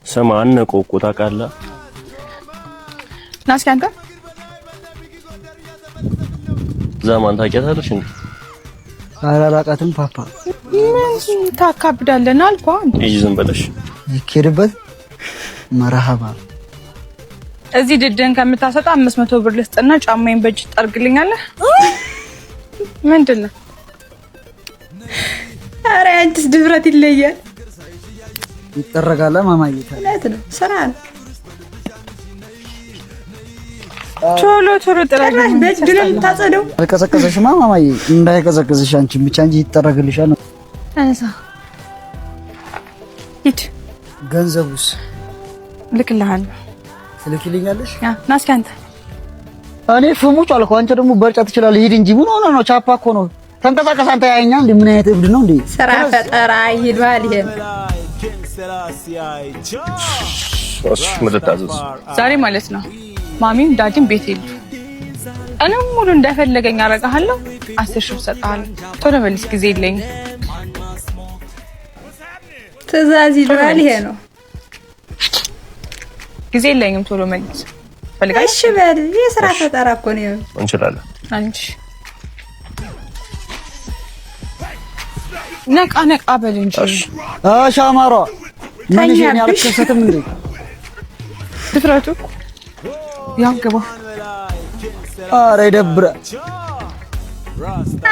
ስማ አነቆ እኮ ታውቃለህ። ናስኪ አንተ ዘማን ታውቂያታለሽ እንዴ? አላላቃትም ፓፓ። ምን ታካብዳለና አልኳን። እይ ዝም ብለሽ ይኬድበት መርሐባ። እዚህ ድድን ከምታሰጣ 500 ብር ልስጥና ጫማዬን በእጅ ጠርግልኛለህ። ምንድነው? ኧረ አንቺስ ድፍረት ይለያል። ይጠረጋል ማማዬ። እውነት ነው፣ ስራ ነው። ቶሎ ጥረግልኝ። በእጅ ነው የምታጸደው። አልቀዘቀዘሽማ ማማዬ፣ እንዳይቀዘቅዝሽ አንቺ ብቻ እንጂ ይጠረግልሻል። አንሳ ሂድ። ገንዘቡስ ልክልሃለሁ። ትልኪልኛለሽ? ናስኪ አንተ እኔ ፍሙጭ አልኩ፣ አንተ ደግሞ በርጫ ትችላለህ። ሂድ እንጂ ምን ሆነ ነው? ቻፓ እኮ ነው። ተንቀሳቀስ አንተ። ያየኛል እንዴ? ምን አይነት እብድ ነው እንዴ? ስራ ፈጠራ ይሄዳል። ይሄ ዛሬ ማለት ነው ማሚም ዳዲም ቤት የሉ። እኔም ሙሉ እንደፈለገኝ አረጋለሁ። 10 ሺህ ሰጣለሁ። ቶሎ መልስ፣ ጊዜ የለኝም። ትዕዛዝ ይሏል። ይሄ ነው ጊዜ የለኝም። ቶሎ መልስ ፈልጋለሁ። እሺ በል። የስራ ፈጠራ እኮ ነው። እንችላለን። አንቺ ነቃ በል እንጂ። ሻማሯ ምን ይሄን ያልከሰተም እንዴ? ድፍረቱ ያንገባ። ኧረ ይደብራል።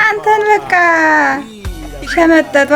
አንተን በቃ ሸመጠጧ